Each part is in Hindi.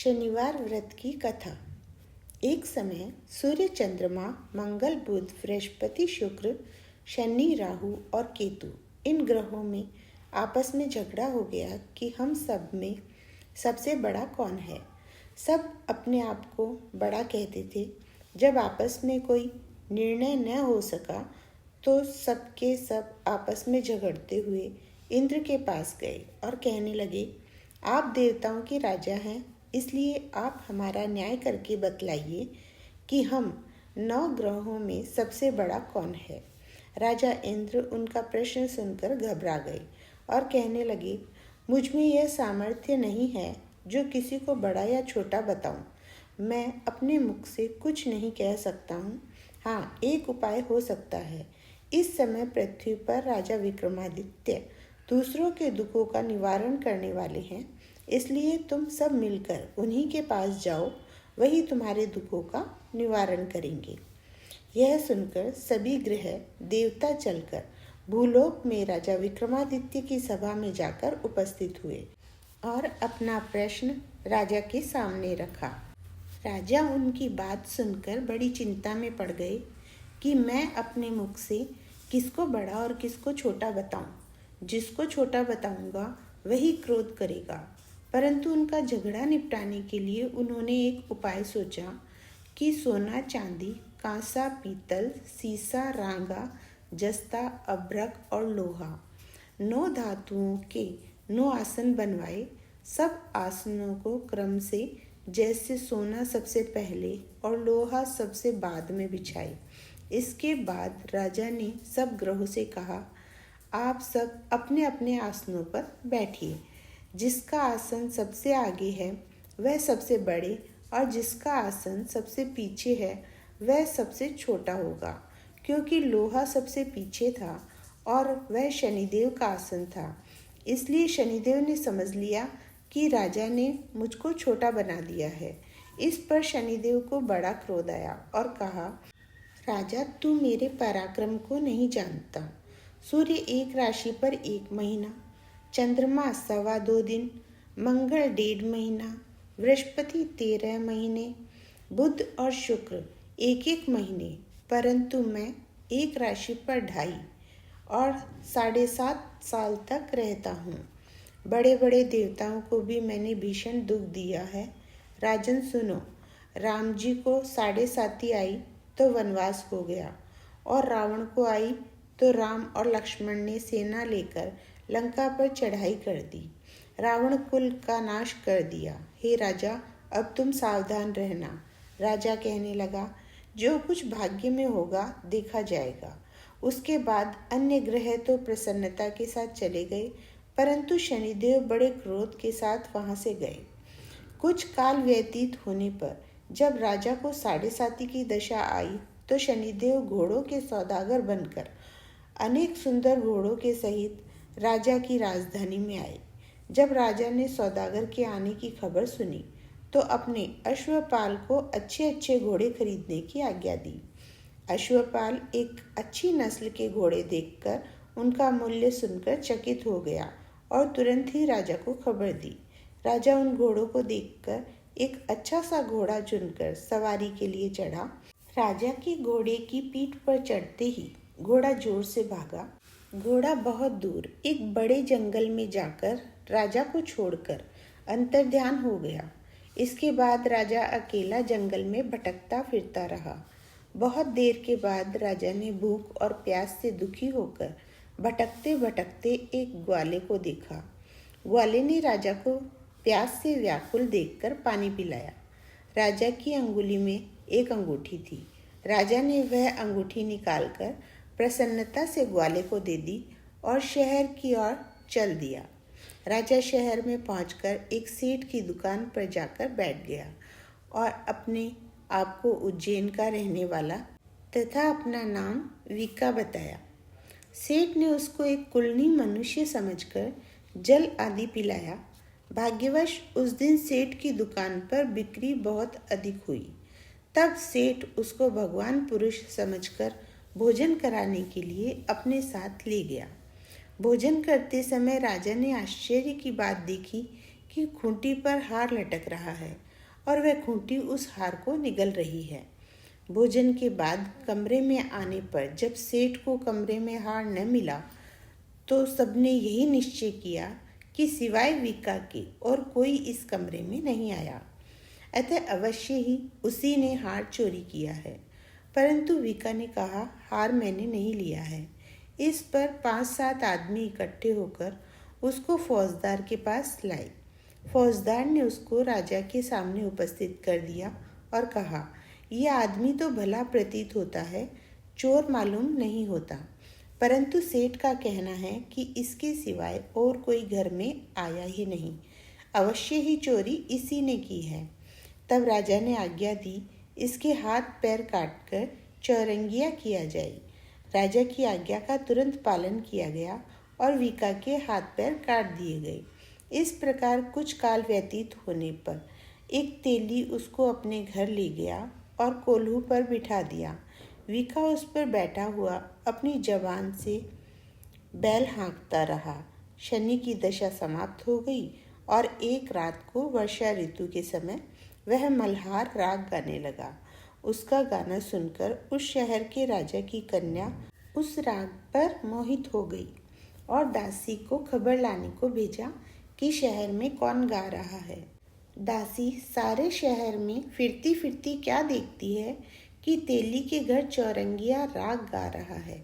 शनिवार व्रत की कथा। एक समय सूर्य, चंद्रमा, मंगल, बुध, बृहस्पति, शुक्र, शनि, राहु और केतु इन ग्रहों में आपस में झगड़ा हो गया कि हम सब में सबसे बड़ा कौन है। सब अपने आप को बड़ा कहते थे। जब आपस में कोई निर्णय न हो सका तो सबके सब आपस में झगड़ते हुए इंद्र के पास गए और कहने लगे, आप देवताओं के राजा हैं, इसलिए आप हमारा न्याय करके बतलाइए कि हम 9 ग्रहों में सबसे बड़ा कौन है। राजा इंद्र उनका प्रश्न सुनकर घबरा गए और कहने लगे, मुझ में यह सामर्थ्य नहीं है जो किसी को बड़ा या छोटा बताऊं। मैं अपने मुख से कुछ नहीं कह सकता हूँ। हाँ, एक उपाय हो सकता है। इस समय पृथ्वी पर राजा विक्रमादित्य दूसरों के दुखों का निवारण करने वाले हैं, इसलिए तुम सब मिलकर उन्हीं के पास जाओ, वही तुम्हारे दुखों का निवारण करेंगे। यह सुनकर सभी ग्रह देवता चलकर भूलोक में राजा विक्रमादित्य की सभा में जाकर उपस्थित हुए और अपना प्रश्न राजा के सामने रखा। राजा उनकी बात सुनकर बड़ी चिंता में पड़ गए कि मैं अपने मुख से किसको बड़ा और किसको छोटा बताऊं। जिसको छोटा बताऊंगा वही क्रोध करेगा। परंतु उनका झगड़ा निपटाने के लिए उन्होंने एक उपाय सोचा कि सोना, चांदी, कांसा, पीतल, सीसा, रांगा, जस्ता, अभ्रक और लोहा 9 धातुओं के 9 आसन बनवाए। सब आसनों को क्रम से, जैसे सोना सबसे पहले और लोहा सबसे बाद में बिछाए। इसके बाद राजा ने सब ग्रहों से कहा, आप सब अपने अपने आसनों पर बैठिए। जिसका आसन सबसे आगे है वह सबसे बड़े और जिसका आसन सबसे पीछे है वह सबसे छोटा होगा। क्योंकि लोहा सबसे पीछे था और वह शनिदेव का आसन था, इसलिए शनिदेव ने समझ लिया कि राजा ने मुझको छोटा बना दिया है। इस पर शनिदेव को बड़ा क्रोध आया और कहा, राजा, तू मेरे पराक्रम को नहीं जानता। सूर्य एक राशि पर 1 महीना, चंद्रमा 2.25 दिन, मंगल 1.5 महीना, बृहस्पति 13 महीने, बुध और शुक्र 1-1 महीने, परंतु मैं एक राशि पर 2.5 और 7.5 साल तक रहता हूँ। बड़े बड़े देवताओं को भी मैंने भीषण दुख दिया है। राजन सुनो, राम जी को 7.5 आई तो वनवास हो गया और रावण को आई तो राम और लक्ष्मण ने सेना लेकर लंका पर चढ़ाई कर दी। रावण कुल का नाश कर दिया। हे राजा, अब तुम सावधान रहना। राजा कहने लगा, जो कुछ भाग्य में होगा देखा जाएगा। उसके बाद अन्य ग्रह तो प्रसन्नता के साथ चले गए, परंतु शनिदेव बड़े क्रोध के साथ वहां से गए। कुछ काल व्यतीत होने पर जब राजा को 7.5 की दशा आई तो शनिदेव घोड़ों के सौदागर बनकर अनेक सुंदर घोड़ों के सहित राजा की राजधानी में आए। जब राजा ने सौदागर के आने की खबर सुनी तो अपने अश्वपाल को अच्छे अच्छे घोड़े खरीदने की आज्ञा दी। अश्वपाल एक अच्छी नस्ल के घोड़े देखकर उनका मूल्य सुनकर चकित हो गया और तुरंत ही राजा को खबर दी। राजा उन घोड़ों को देखकर एक अच्छा सा घोड़ा चुनकर सवारी के लिए चढ़ा। राजा के घोड़े की पीठ पर चढ़ते ही घोड़ा जोर से भागा। घोड़ा बहुत दूर एक बड़े जंगल में जाकर राजा को छोड़कर अंतर्ध्यान हो गया। इसके बाद राजा अकेला जंगल में भटकता फिरता रहा। बहुत देर के बाद राजा ने भूख और प्यास से दुखी होकर भटकते भटकते एक ग्वाले को देखा। ग्वाले ने राजा को प्यास से व्याकुल देखकर पानी पिलाया। राजा की अंगुली में एक अंगूठी थी। राजा ने वह अंगूठी निकालकर प्रसन्नता से ग्वाले को दे दी और शहर की ओर चल दिया। राजा शहर में पहुंचकर एक सेठ की दुकान पर जाकर बैठ गया और अपने आप को उज्जैन का रहने वाला तथा अपना नाम विका बताया। सेठ ने उसको एक कुलीन मनुष्य समझकर जल आदि पिलाया। भाग्यवश उस दिन सेठ की दुकान पर बिक्री बहुत अधिक हुई। तब सेठ उसको भगवान पुरुष समझकर भोजन कराने के लिए अपने साथ ले गया। भोजन करते समय राजा ने आश्चर्य की बात देखी कि खूंटी पर हार लटक रहा है और वह खूंटी उस हार को निगल रही है। भोजन के बाद कमरे में आने पर जब सेठ को कमरे में हार न मिला तो सबने यही निश्चय किया कि सिवाय विका के और कोई इस कमरे में नहीं आया, अतः अवश्य ही उसी ने हार चोरी किया है। परंतु विका ने कहा, हार मैंने नहीं लिया है। इस पर 5-7 आदमी इकट्ठे होकर उसको फौजदार के पास लाए। फौजदार ने उसको राजा के सामने उपस्थित कर दिया और कहा, यह आदमी तो भला प्रतीत होता है, चोर मालूम नहीं होता, परंतु सेठ का कहना है कि इसके सिवाय और कोई घर में आया ही नहीं, अवश्य ही चोरी इसी ने की है। तब राजा ने आज्ञा दी, इसके हाथ पैर काटकर चौरंगिया किया जाए। राजा की आज्ञा का तुरंत पालन किया गया और विका के हाथ पैर काट दिए गए। इस प्रकार कुछ काल व्यतीत होने पर एक तेली उसको अपने घर ले गया और कोल्हू पर बिठा दिया। विका उस पर बैठा हुआ अपनी जबान से बैल हाँकता रहा। शनि की दशा समाप्त हो गई और एक रात को वर्षा ऋतु के समय वह मल्हार राग गाने लगा। उसका गाना सुनकर उस शहर के राजा की कन्या उस राग पर मोहित हो गई और दासी को खबर लाने को भेजा कि शहर में कौन गा रहा है। दासी सारे शहर में फिरती फिरती क्या देखती है कि तेली के घर चौरंगिया राग गा रहा है।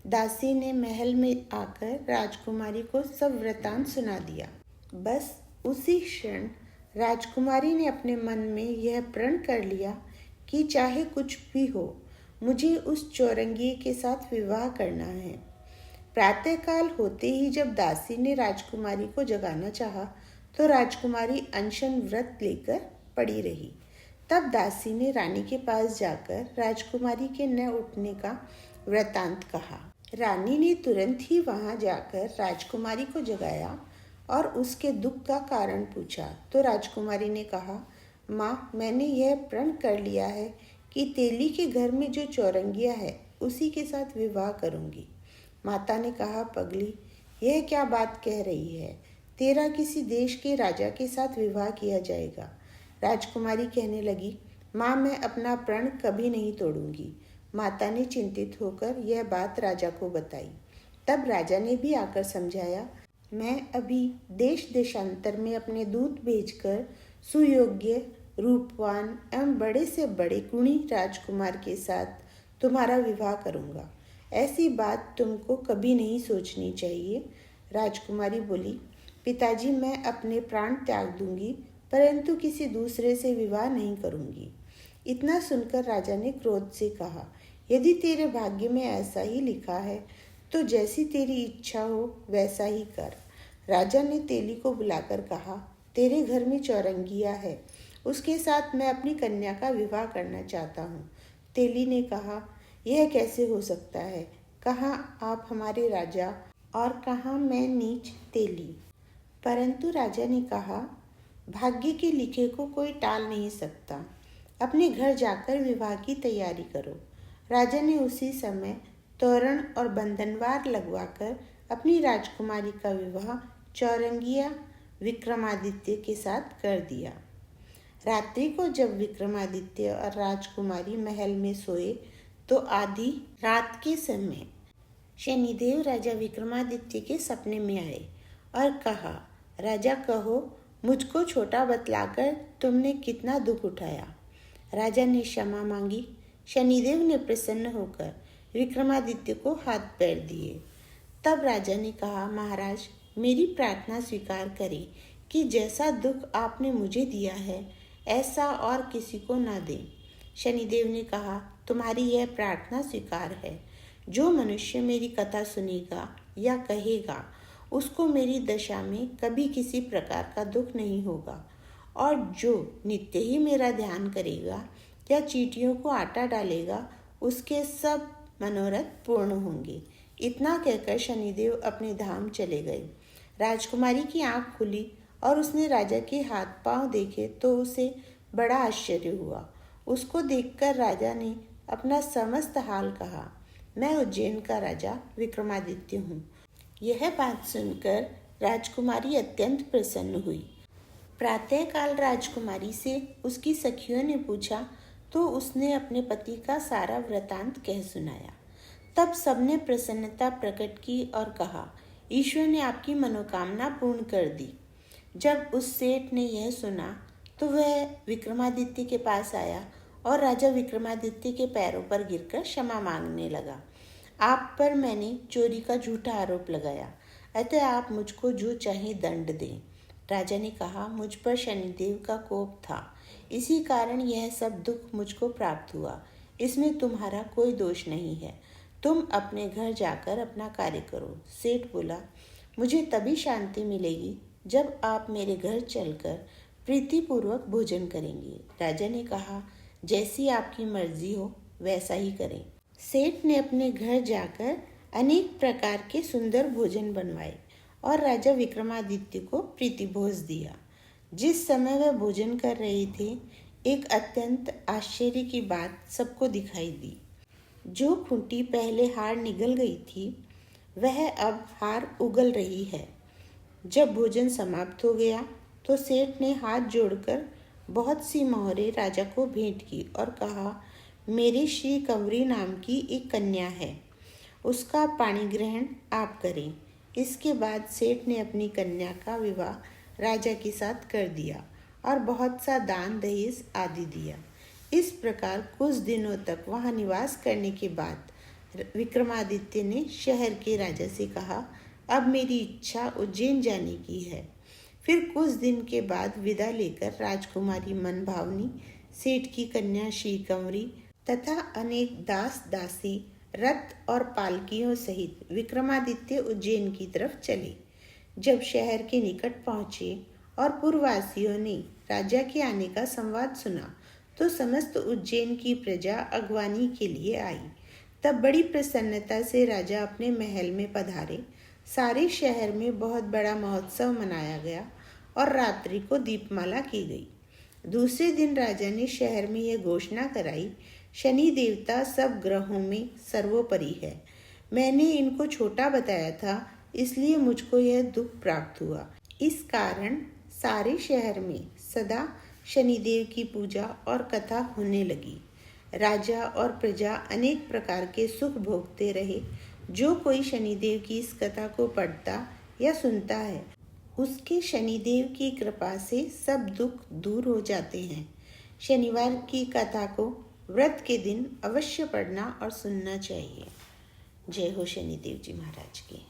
दासी ने महल में आकर राजकुमारी को सब वृतांत सुना दिया। बस उसी क्षण राजकुमारी ने अपने मन में यह प्रण कर लिया कि चाहे कुछ भी हो, मुझे उस चौरंगिए के साथ विवाह करना है। प्रातःकाल होते ही जब दासी ने राजकुमारी को जगाना चाहा तो राजकुमारी अनशन व्रत लेकर पड़ी रही। तब दासी ने रानी के पास जाकर राजकुमारी के न उठने का वृतांत कहा। रानी ने तुरंत ही वहां जाकर राजकुमारी को जगाया और उसके दुख का कारण पूछा तो राजकुमारी ने कहा, माँ, मैंने यह प्रण कर लिया है कि तेली के घर में जो चौरंगिया है उसी के साथ विवाह करूंगी। माता ने कहा, पगली, यह क्या बात कह रही है? तेरा किसी देश के राजा के साथ विवाह किया जाएगा। राजकुमारी कहने लगी, माँ, मैं अपना प्रण कभी नहीं तोड़ूंगी। माता ने चिंतित होकर यह बात राजा को बताई। तब राजा ने भी आकर समझाया, मैं अभी देश देशांतर में अपने दूत भेजकर सुयोग्य, रूपवान एवं बड़े से बड़े गुणी राजकुमार के साथ तुम्हारा विवाह करूंगा। ऐसी बात तुमको कभी नहीं सोचनी चाहिए। राजकुमारी बोली, पिताजी, मैं अपने प्राण त्याग दूंगी, परंतु किसी दूसरे से विवाह नहीं करूंगी। इतना सुनकर राजा ने क्रोध से कहा, यदि तेरे भाग्य में ऐसा ही लिखा है तो जैसी तेरी इच्छा हो वैसा ही कर। राजा ने तेली को बुलाकर कहा, तेरे घर में चौरंगिया है, उसके साथ मैं अपनी कन्या का विवाह करना चाहता हूँ। तेली ने कहा, यह कैसे हो सकता है? कहाँ आप हमारे राजा और कहाँ मैं नीच तेली। परंतु राजा ने कहा, भाग्य के लिखे को कोई टाल नहीं सकता। अपने घर जाकर विवाह की तैयारी करो। राजा ने उसी समय तोरण और बंधनवार लगवाकर अपनी राजकुमारी का विवाह चौरंगिया विक्रमादित्य के साथ कर दिया। रात्रि को जब विक्रमादित्य और राजकुमारी महल में सोए तो आधी रात के समय शनिदेव राजा विक्रमादित्य के सपने में आए और कहा, राजा, कहो, मुझको छोटा बतलाकर तुमने कितना दुख उठाया। राजा ने क्षमा मांगी। शनिदेव ने प्रसन्न होकर विक्रमादित्य को हाथ पैर दिए। तब राजा ने कहा, महाराज, मेरी प्रार्थना स्वीकार करें कि जैसा दुख आपने मुझे दिया है ऐसा और किसी को न दें। शनिदेव ने कहा, तुम्हारी यह प्रार्थना स्वीकार है। जो मनुष्य मेरी कथा सुनेगा या कहेगा उसको मेरी दशा में कभी किसी प्रकार का दुख नहीं होगा, और जो नित्य ही मेरा ध्यान करेगा या चींटियों को आटा डालेगा उसके सब मनोरथ पूर्ण होंगे। इतना कहकर शनिदेव अपने धाम चले गए। राजकुमारी की आंख खुली और उसने राजा के हाथ पांव देखे तो उसे बड़ा आश्चर्य हुआ। उसको देखकर राजा ने अपना समस्त हाल कहा। मैं उज्जैन का राजा विक्रमादित्य हूँ। यह बात सुनकर राजकुमारी अत्यंत प्रसन्न हुई प्रातःकाल राजकुमारी से उसकी सखियों ने पूछा तो उसने अपने पति का सारा वृतांत कह सुनाया। तब सबने प्रसन्नता प्रकट की और कहा, ईश्वर ने आपकी मनोकामना पूर्ण कर दी। जब उस सेठ ने यह सुना तो वह विक्रमादित्य के पास आया और राजा विक्रमादित्य के पैरों पर गिरकर क्षमा मांगने लगा। आप पर मैंने चोरी का झूठा आरोप लगाया, अतः आप मुझको जो चाहे दंड दें। राजा ने कहा, मुझ पर शनिदेव का कोप था, इसी कारण यह सब दुख मुझको प्राप्त हुआ। इसमें तुम्हारा कोई दोष नहीं है। तुम अपने घर जाकर अपना कार्य करो। सेठ बोला, मुझे तभी शांति मिलेगी जब आप मेरे घर चलकर प्रीतिपूर्वक भोजन करेंगे। राजा ने कहा, जैसी आपकी मर्जी हो वैसा ही करें। सेठ ने अपने घर जाकर अनेक प्रकार के सुंदर भोजन बनवाए और राजा विक्रमादित्य को प्रीतिभोज दिया। जिस समय वह भोजन कर रहे थे, एक अत्यंत आश्चर्य की बात सबको दिखाई दी। जो खूंटी पहले हार निगल गई थी, वह अब हार उगल रही है। जब भोजन समाप्त हो गया तो सेठ ने हाथ जोड़कर बहुत सी मोहरें राजा को भेंट की और कहा, मेरी श्री कंवरी नाम की एक कन्या है, उसका पाणी ग्रहण आप करें। इसके बाद सेठ ने अपनी कन्या का विवाह राजा के साथ कर दिया और बहुत सा दान दहेज आदि दिया। इस प्रकार कुछ दिनों तक वहाँ निवास करने के बाद विक्रमादित्य ने शहर के राजा से कहा, अब मेरी इच्छा उज्जैन जाने की है। फिर कुछ दिन के बाद विदा लेकर राजकुमारी मनभावनी, सेठ की कन्या श्री कंवरी तथा अनेक दास दासी रथ और पालकियों सहित विक्रमादित्य उज्जैन की तरफ चले। जब शहर के निकट पहुँचे और पुरवासियों ने राजा के आने का संवाद सुना तो समस्त उज्जैन की प्रजा अगवानी के लिए आई। तब बड़ी प्रसन्नता से राजा अपने महल में पधारे। सारे शहर में बहुत बड़ा महोत्सव मनाया गया और रात्रि को दीपमाला की गई। दूसरे दिन राजा ने शहर में यह घोषणा कराई, शनि देवता सब ग्रहों में सर्वोपरि है। मैंने इनको छोटा बताया था, इसलिए मुझको यह दुख प्राप्त हुआ। इस कारण सारे शहर में सदा शनिदेव की पूजा और कथा होने लगी। राजा और प्रजा अनेक प्रकार के सुख भोगते रहे। जो कोई शनिदेव की इस कथा को पढ़ता या सुनता है, उसके शनिदेव की कृपा से सब दुख दूर हो जाते हैं। शनिवार की कथा को व्रत के दिन अवश्य पढ़ना और सुनना चाहिए। जय हो शनिदेव जी महाराज की।